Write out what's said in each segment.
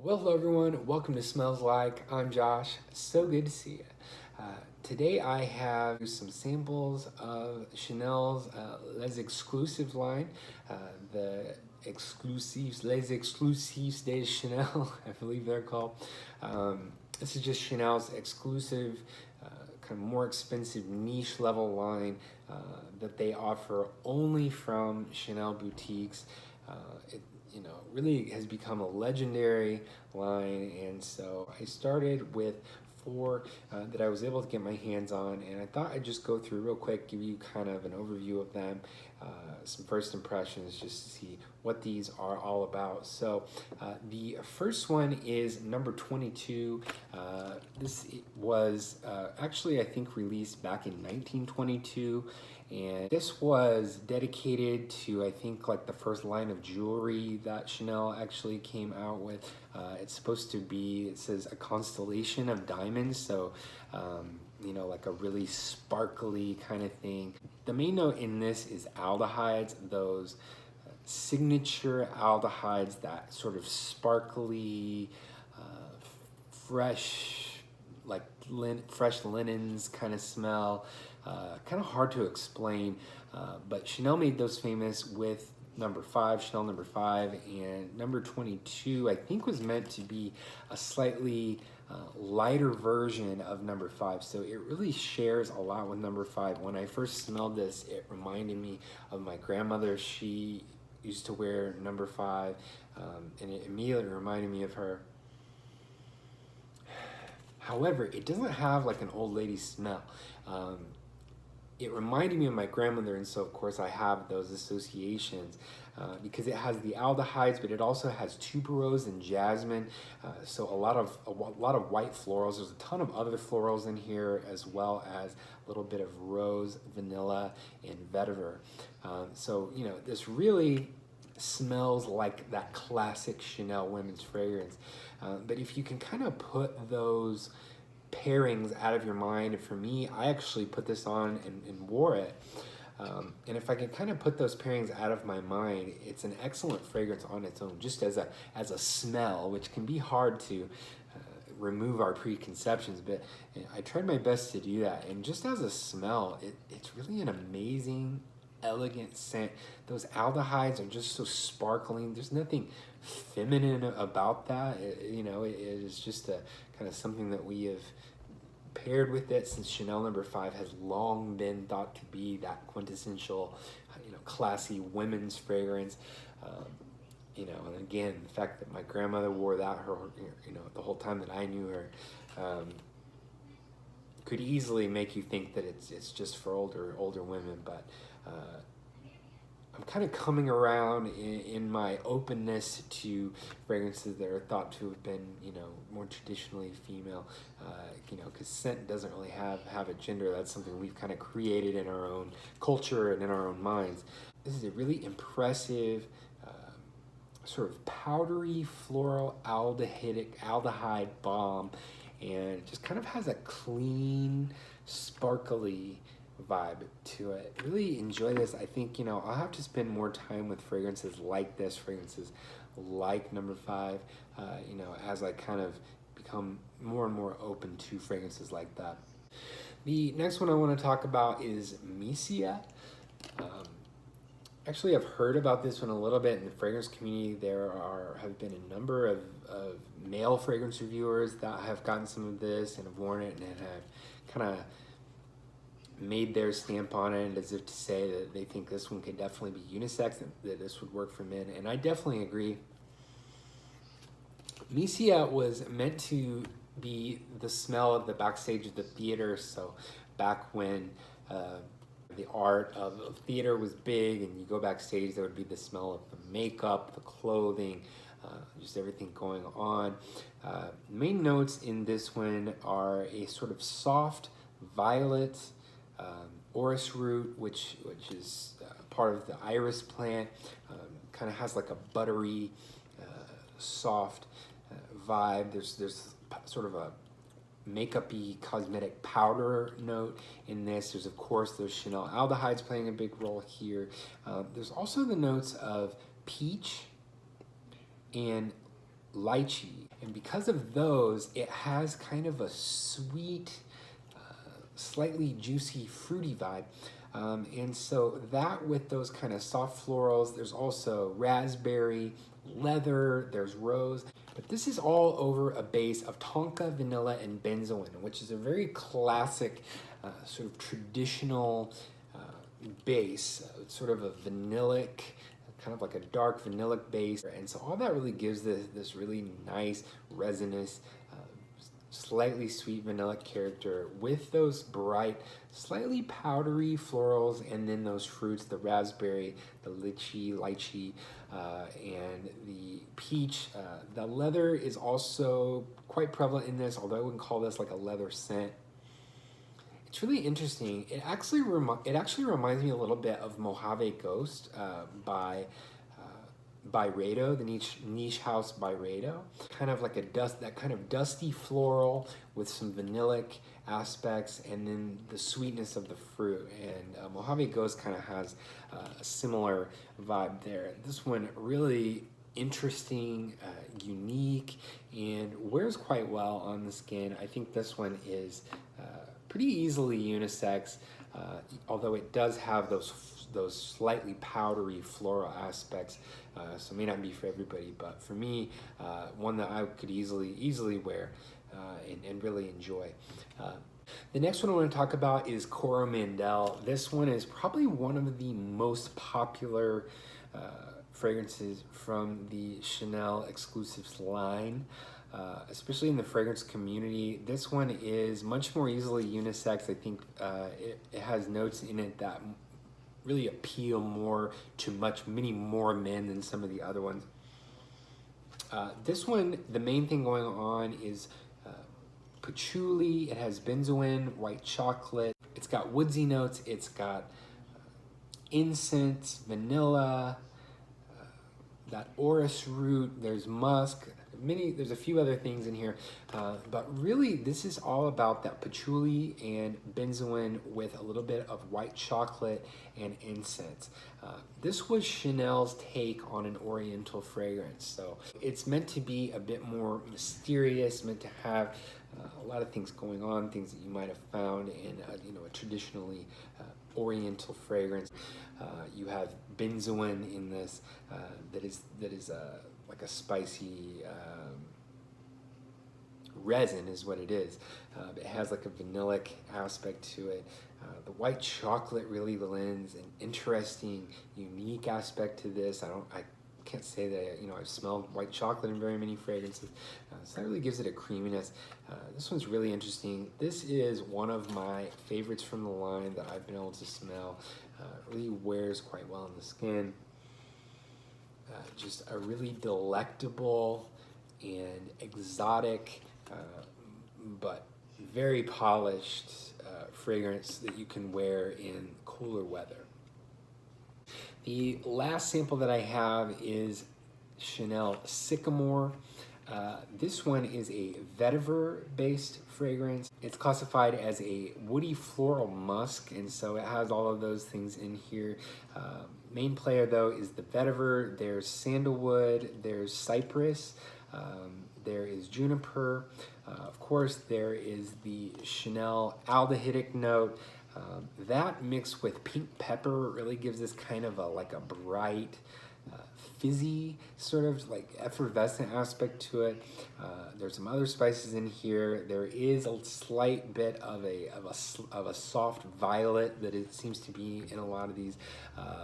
Well, hello everyone. Welcome to Smells Like. I'm Josh. So good to see you. Today I have some samples of Chanel's Les Exclusifs line, the Les Exclusifs de Chanel, I believe they're called. This is just Chanel's exclusive, kind of more expensive niche level line that they offer only from Chanel boutiques. It really has become a legendary line, and so I started with four that I was able to get my hands on, and I thought I'd just go through real quick, give you kind of an overview of them, some first impressions, just to see what these are all about. So the first one is number 22. This was actually, I think, released back in 1922, and this was dedicated to, I think, like the first line of jewelry that Chanel actually came out with. It's supposed to be, it says, a constellation of diamonds, so like a really sparkly kind of thing. The main note in this is aldehydes, those signature aldehydes, that sort of sparkly, fresh, like fresh linens kind of smell. Kind of hard to explain, but Chanel made those famous with number 5, Chanel number 5, and number 22 I think was meant to be a slightly lighter version of number 5, so it really shares a lot with number 5. When I first smelled this, it reminded me of my grandmother. She used to wear number 5, and it immediately reminded me of her. However, it doesn't have like an old lady smell. It reminded me of my grandmother, and so of course I have those associations because it has the aldehydes, but it also has tuberose and jasmine, so a lot of white florals. There's a ton of other florals in here, as well as a little bit of rose, vanilla, and vetiver. So this really smells like that classic Chanel women's fragrance, but if you can kind of put those pairings out of your mind, and for me, I actually put this on and wore it, and if I can kind of put those pairings out of my mind, it's an excellent fragrance on its own, just as a smell, which can be hard to remove our preconceptions, but I tried my best to do that, and just as a smell, it's really an amazing, elegant scent. Those aldehydes are just so sparkling. There's nothing feminine about that. It is just a kind of something that we have paired with it since Chanel number 5 has long been thought to be that quintessential, classy women's fragrance. And again, the fact that my grandmother wore that the whole time that I knew her, could easily make you think that it's just for older women, but I'm kind of coming around in my openness to fragrances that are thought to have been, more traditionally female, because scent doesn't really have a gender. That's something we've kind of created in our own culture and in our own minds. This is a really impressive, sort of powdery floral aldehyde bomb, and it just kind of has a clean, sparkly vibe to it. Really enjoy this. I think I'll have to spend more time with fragrances like this, fragrances like number 5, as I kind of become more and more open to fragrances like that. The next one I want to talk about is Misia. Actually, I've heard about this one a little bit in the fragrance community. There have been a number of male fragrance reviewers that have gotten some of this and have worn it and have kind of made their stamp on it, as if to say that they think this one could definitely be unisex and that this would work for men, and I definitely agree. Misia was meant to be the smell of the backstage of the theater, so back when the art of theater was big and you go backstage, there would be the smell of the makeup, the clothing, just everything going on. Main notes in this one are a sort of soft violet, orris root, which is part of the iris plant, kind of has like a buttery, soft vibe. There's sort of a makeup-y cosmetic powder note in this. There's of course those Chanel aldehydes playing a big role here. There's also the notes of peach and lychee. And because of those, it has kind of a sweet, slightly juicy, fruity vibe. And so that with those kind of soft florals, there's also raspberry, leather, there's rose. But this is all over a base of tonka, vanilla, and benzoin, which is a very classic, sort of traditional base, sort of a vanillic, kind of like a dark vanillic base. And so all that really gives this really nice, resinous, slightly sweet vanillic character with those bright, slightly powdery florals, and then those fruits, the raspberry, the lychee, and the peach. The leather is also quite prevalent in this, although I wouldn't call this like a leather scent. It's really interesting. It actually reminds me a little bit of Mojave Ghost by Byredo, the niche house Byredo. Kind of like that kind of dusty floral with some vanillic aspects, and then the sweetness of the fruit. And Mojave Ghost kind of has a similar vibe there. This one really interesting, unique, and wears quite well on the skin. I think this one is pretty easily unisex, although it does have those slightly powdery floral aspects, so it may not be for everybody, but for me, one that I could easily wear and really enjoy. The next one I want to talk about is Coromandel. This one is probably one of the most popular fragrances from the Chanel Exclusifs line. Especially in the fragrance community. This one is much more easily unisex. I think it has notes in it that really appeal more to many more men than some of the other ones. This one, the main thing going on is patchouli. It has benzoin, white chocolate. It's got woodsy notes. It's got incense, vanilla, that orris root. There's musk. There's a few other things in here, but really this is all about that patchouli and benzoin with a little bit of white chocolate and incense. This was Chanel's take on an oriental fragrance, so it's meant to be a bit more mysterious, meant to have a lot of things going on, things that you might have found in a traditionally oriental fragrance. You have benzoin in this that is like a spicy resin is what it is. It has like a vanillic aspect to it. The white chocolate really lends an interesting, unique aspect to this. I can't say that I've smelled white chocolate in very many fragrances, so that really gives it a creaminess. This one's really interesting. This is one of my favorites from the line that I've been able to smell. It really wears quite well on the skin. Just a really delectable and exotic, but very polished fragrance that you can wear in cooler weather. The last sample that I have is Chanel Sycamore. This one is a vetiver-based fragrance. It's classified as a woody floral musk, and so it has all of those things in here. Main player though is the vetiver. There's sandalwood, there's cypress, there is juniper. Of course, there is the Chanel aldehydic note. That mixed with pink pepper really gives this kind of a bright, fizzy, sort of like effervescent aspect to it. There's some other spices in here. There is a slight bit of a soft violet that it seems to be in a lot of these,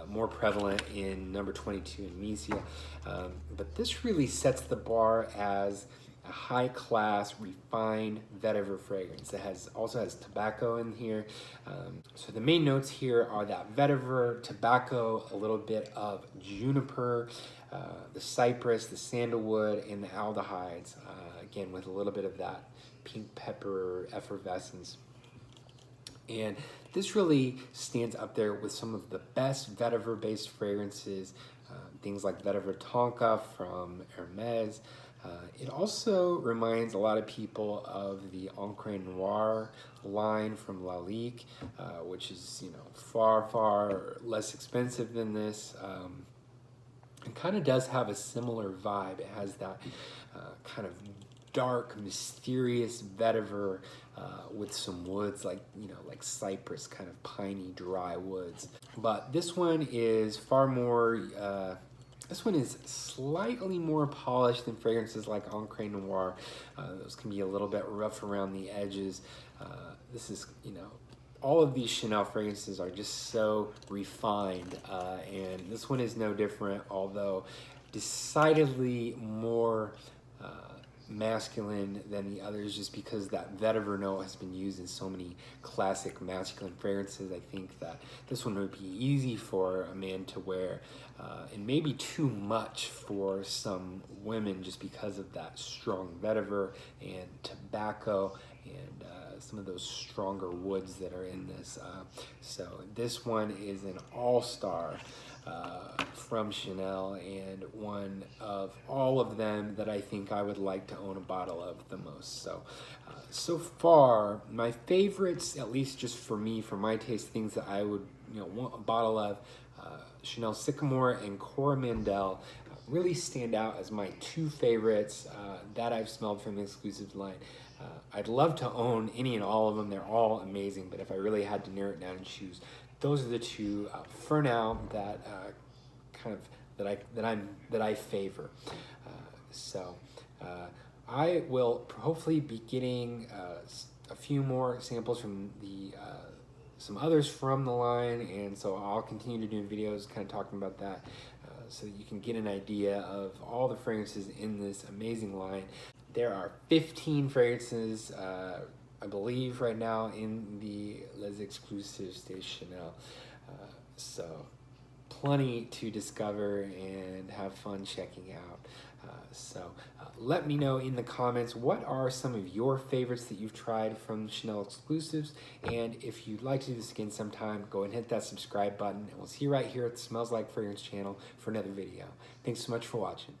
more prevalent in number 22 in Misia. But this really sets the bar as a high-class, refined vetiver fragrance that also has tobacco in here. So the main notes here are that vetiver, tobacco, a little bit of juniper, the cypress, the sandalwood, and the aldehydes. Again, with a little bit of that pink pepper effervescence. And this really stands up there with some of the best vetiver-based fragrances, things like Vetiver Tonka from Hermes. It also reminds a lot of people of the Encre Noir line from Lalique, which is far less expensive than this. It kind of does have a similar vibe. It has that kind of dark, mysterious vetiver with some woods like, like cypress, kind of piney, dry woods. But this one is far more, this one is slightly more polished than fragrances like Encre Noir. Those can be a little bit rough around the edges. This is, all of these Chanel fragrances are just so refined, and this one is no different, although decidedly more masculine than the others, just because that vetiver note has been used in so many classic masculine fragrances. I think that this one would be easy for a man to wear, and maybe too much for some women, just because of that strong vetiver and tobacco and some of those stronger woods that are in this. So this one is an all-star from Chanel, and one of all of them that I think I would like to own a bottle of the most. So so far, my favorites, at least just for me, for my taste, things that I would want a bottle of, Chanel Sycamore and Coromandel really stand out as my two favorites that I've smelled from the Exclusifs line. I'd love to own any and all of them. They're all amazing, but if I really had to narrow it down and choose, those are the two for now that that I favor. I will hopefully be getting a few more samples from the some others from the line, and so I'll continue to do videos kind of talking about that, so that you can get an idea of all the fragrances in this amazing line. There are 15 fragrances, I believe, right now in the Les Exclusifs de Chanel. So plenty to discover and have fun checking out. Let me know in the comments, what are some of your favorites that you've tried from Chanel Exclusifs, and if you'd like to do this again sometime, go and hit that subscribe button, and we'll see you right here at the Smells Like Fragrance channel for another video. Thanks so much for watching.